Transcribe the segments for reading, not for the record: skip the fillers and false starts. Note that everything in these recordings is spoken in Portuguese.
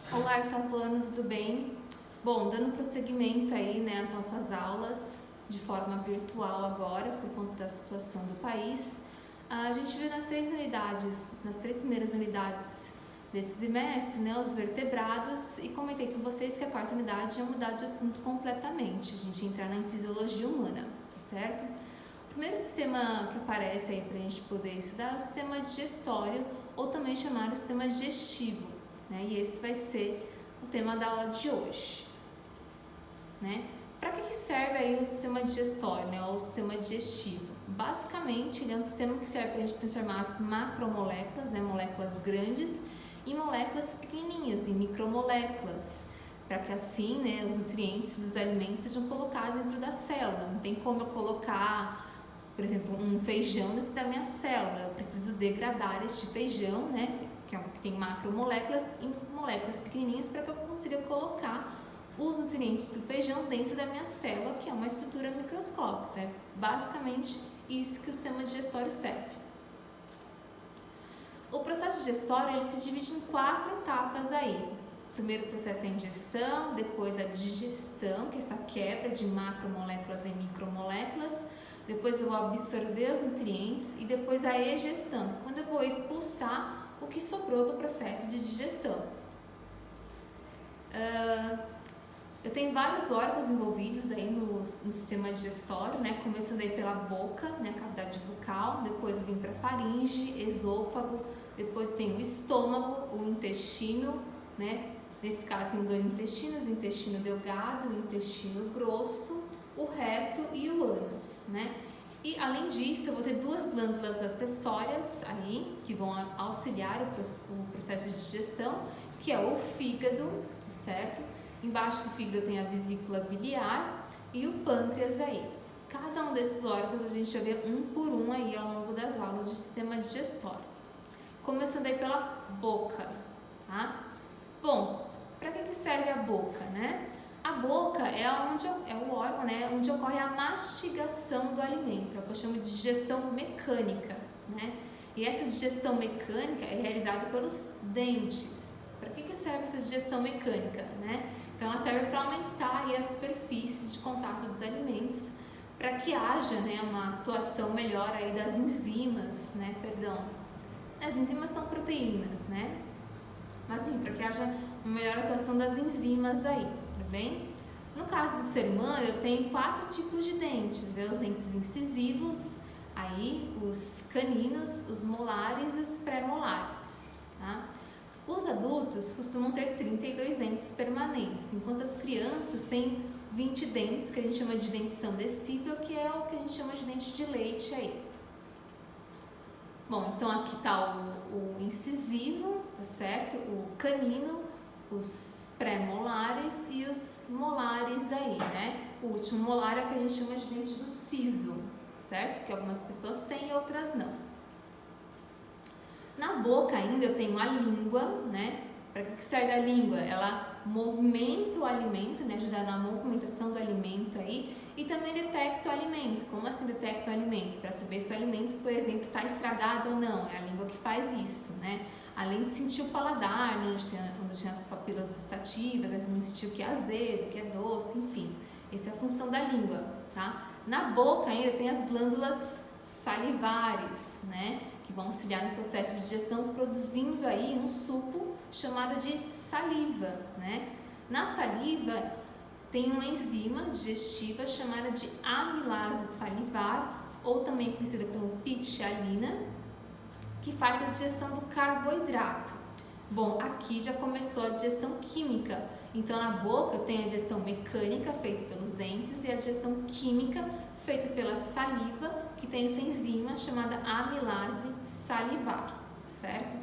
Olá, Itavano, tudo bem? Bom, dando prosseguimento aí, né, às nossas aulas de forma virtual agora, por conta da situação do país, a gente viu nas três primeiras unidades desse bimestre, né, os vertebrados, e comentei com vocês que a quarta unidade ia mudar de assunto completamente, a gente ia entrar na fisiologia humana, tá certo? O primeiro sistema que aparece aí para a gente poder estudar é o sistema digestório, ou também chamado sistema digestivo, né? E esse vai ser o tema da aula de hoje, né? Para que serve aí o sistema digestório, né? Ou o sistema digestivo? Basicamente, ele é um sistema que serve para a gente transformar as macromoléculas, né? Moléculas grandes, em moléculas pequenininhas, em micromoléculas, para que assim, né, os nutrientes dos alimentos sejam colocados dentro da célula. Não tem como eu colocar, por exemplo, um feijão dentro da minha célula. Eu preciso degradar este feijão, né, que tem macromoléculas, em moléculas pequenininhas para que eu consiga colocar os nutrientes do feijão dentro da minha célula, que é uma estrutura microscópica. É basicamente isso que o sistema digestório serve. O processo digestório ele se divide em 4 etapas aí. O primeiro processo é a ingestão, depois a digestão, que é essa quebra de macromoléculas em micromoléculas, depois eu vou absorver os nutrientes e depois a egestão, quando eu vou expulsar o que sobrou do processo de digestão. Eu tenho vários órgãos envolvidos aí no sistema digestório, né? Começando aí pela boca, né? Cavidade bucal, depois eu vim para faringe, esôfago, depois tem o estômago, o intestino, né? Nesse caso tem 2 intestinos, o intestino delgado, o intestino grosso, o reto e o ânus, né? E além disso, eu vou ter 2 glândulas acessórias aí, que vão auxiliar o processo de digestão, que é o fígado, certo? Embaixo do fígado tem a vesícula biliar e o pâncreas aí. Cada um desses órgãos a gente já vê um por um aí ao longo das aulas de sistema digestório. Começando aí pela boca, tá? Bom, para que serve a boca, né? A boca é o órgão, né, onde ocorre a mastigação do alimento, é o que eu chamo de digestão mecânica, né? E essa digestão mecânica é realizada pelos dentes. Para que serve essa digestão mecânica, né? Então ela serve para aumentar aí a superfície de contato dos alimentos, para que haja, né, uma atuação melhor aí das enzimas, né? As enzimas são proteínas, né? Mas sim, para que haja uma melhor atuação das enzimas aí, tá bem? No caso do ser humano, eu tenho 4 tipos de dentes, né? Os dentes incisivos, aí os caninos, os molares e os pré-molares, tá? Os adultos costumam ter 32 dentes permanentes, enquanto as crianças têm 20 dentes, que a gente chama de dentição decível, que é o que a gente chama de dente de leite aí. Bom, então aqui está o incisivo, tá certo? O canino, os pré-molares e os molares aí, né? O último molar é o que a gente chama de dente do siso, certo? Que algumas pessoas têm e outras não. Na boca ainda eu tenho a língua, né? Para que serve a língua? Ela movimenta o alimento, né? Ajuda na movimentação do alimento aí. E também detecta o alimento. Como assim detecta o alimento? Para saber se o alimento, por exemplo, está estragado ou não. É a língua que faz isso, né? Além de sentir o paladar, né? Onde tem as papilas gustativas, né? Sentir o que é azedo, o que é doce, enfim. Essa é a função da língua, tá? Na boca ainda tem as glândulas salivares, né? Que vão auxiliar no processo de digestão, produzindo aí um suco chamado de saliva, né? Na saliva tem uma enzima digestiva chamada de amilase salivar, ou também conhecida como pitialina, que faz a digestão do carboidrato. Bom, aqui já começou a digestão química. Então, na boca tem a digestão mecânica, feita pelos dentes, e a digestão química, feita pela saliva, que tem essa enzima chamada amilase salivar, certo?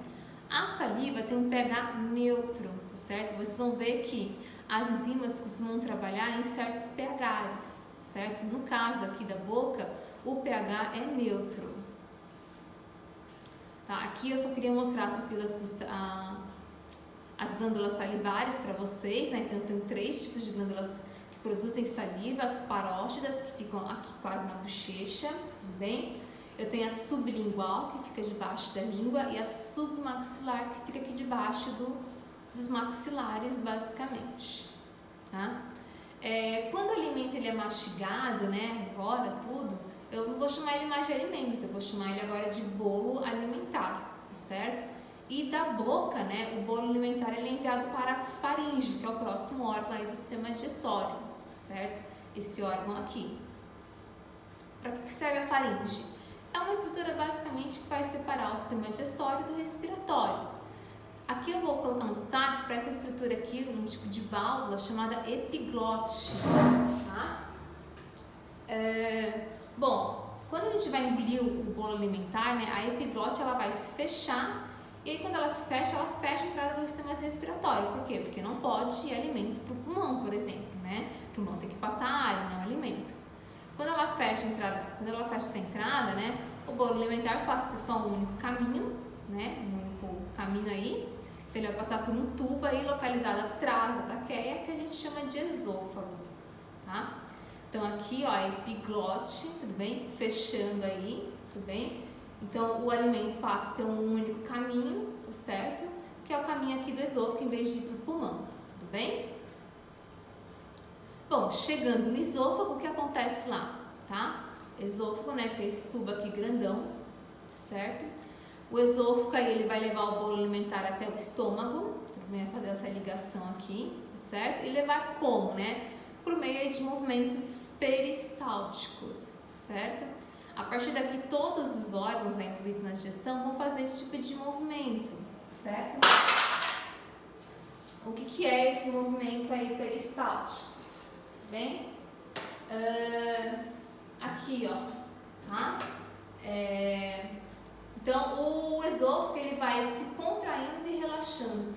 A saliva tem um pH neutro, certo? Vocês vão ver que as enzimas costumam trabalhar em certos pHs, certo? No caso aqui da boca, o pH é neutro. Tá? Aqui eu só queria mostrar as glândulas salivares para vocês, né? Então tem 3 tipos de glândulas que produzem saliva, as parótidas, que ficam aqui quase na bochecha, bem? Eu tenho a sublingual, que fica debaixo da língua, e a submaxilar, que fica aqui debaixo dos maxilares, basicamente, tá? Quando o alimento ele é mastigado, né, agora tudo, eu não vou chamar ele mais de alimento, eu vou chamar ele agora de bolo alimentar, tá certo? E da boca, né, o bolo alimentar ele é enviado para a faringe, que é o próximo órgão aí do sistema digestório, tá certo? Esse órgão aqui. Para que serve a faringe? É uma estrutura basicamente que vai separar o sistema digestório do respiratório. Aqui eu vou colocar um destaque para essa estrutura aqui, um tipo de válvula chamada epiglote, tá? Bom, quando a gente vai engolir o bolo alimentar, né, a epiglote ela vai se fechar, e aí quando ela se fecha, ela fecha a entrada do sistema respiratório. Por quê? Porque não pode ir alimentos para o pulmão, por exemplo, né? O pulmão tem que passar ar, não alimento. Quando ela fecha a entrada, quando ela fecha essa entrada, né, o bolo alimentar passa a ter só um único caminho, né, um único caminho aí. Então ele vai passar por um tubo aí localizado atrás da traqueia, que a gente chama de esôfago, tá? Então aqui, ó, a epiglote, tudo bem? Fechando aí, tudo bem? Então o alimento passa a ter um único caminho, tá certo? Que é o caminho aqui do esôfago em vez de ir para o pulmão, tudo bem? Bom, chegando no esôfago, o que acontece lá, tá? Esôfago, né, que é esse tubo aqui grandão, certo? O esôfago aí ele vai levar o bolo alimentar até o estômago, vai fazer essa ligação aqui, certo? E levar como, né? Por meio de movimentos peristálticos, certo? A partir daqui todos os órgãos envolvidos na digestão vão fazer esse tipo de movimento, certo? O que é esse movimento aí peristáltico? Bem? Aqui, ó, tá? Então, o esôfago ele vai se contraindo e relaxando,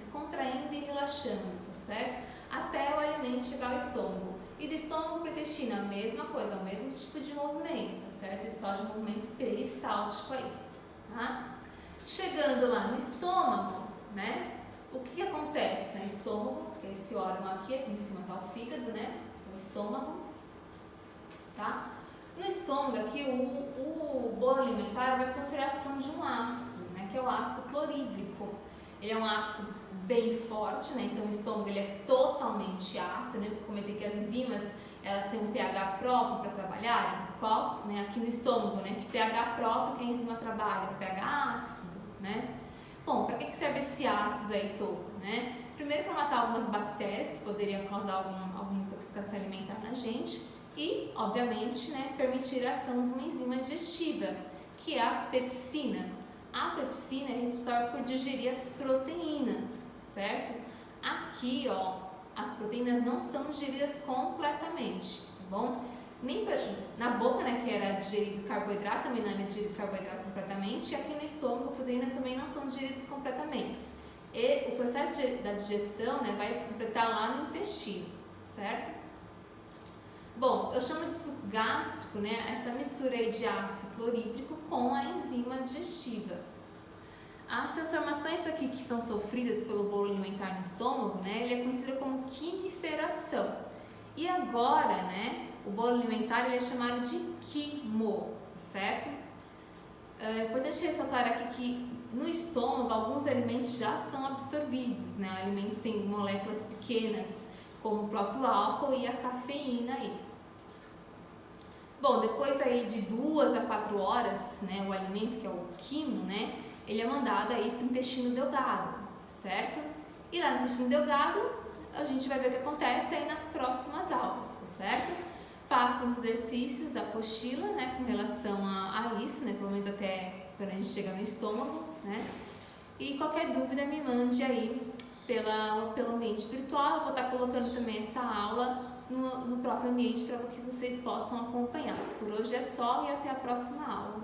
tá certo? Até o alimento chegar ao estômago. E do estômago para o intestino, a mesma coisa, o mesmo tipo de movimento, tá certo? Esse tal de movimento peristáltico aí, tá? Chegando lá no estômago, né? O que acontece no estômago? Que é esse órgão aqui em cima tá o fígado, né? O estômago, tá? No estômago aqui, o bolo alimentar vai sofrer a ação de um ácido, né, que é o ácido clorídrico. Ele é um ácido bem forte, né, então o estômago ele é totalmente ácido, né, comentei que as enzimas elas têm um pH próprio para trabalharem. Qual? Né, aqui no estômago, né, que pH próprio que a enzima trabalha? O pH ácido, né? Bom, para que serve esse ácido aí todo, né? Primeiro para matar algumas bactérias que poderiam causar alguma intoxicação alimentar na gente. E, obviamente, né, permitir a ação de uma enzima digestiva, que é a pepsina. A pepsina é responsável por digerir as proteínas, certo? Aqui, ó, as proteínas não são digeridas completamente, tá bom? Nem na boca, né, que era digerido carboidrato, também não é digerido carboidrato completamente, e aqui no estômago, proteínas também não são digeridas completamente. E o processo da digestão, né, vai se completar lá no intestino, certo? Bom, eu chamo de suco gástrico, né, essa mistura aí de ácido clorídrico com a enzima digestiva. As transformações aqui que são sofridas pelo bolo alimentar no estômago, né, ele é conhecido como quimiferação. E agora, né, o bolo alimentar ele é chamado de quimo, certo? É importante ressaltar aqui que no estômago alguns alimentos já são absorvidos, né, alimentos têm moléculas pequenas, como o próprio álcool e a cafeína aí. Bom, depois aí de 2 a 4 horas, né, o alimento, que é o quimo, né, ele é mandado aí para o intestino delgado, certo? E lá no intestino delgado, a gente vai ver o que acontece aí nas próximas aulas, tá certo? Faça os exercícios da apostila, né, com relação a isso, né, pelo menos até quando a gente chega no estômago, né? E qualquer dúvida me mande aí pelo ambiente virtual. Eu vou estar colocando também essa aula no próprio ambiente para que vocês possam acompanhar. Por hoje é só e até a próxima aula.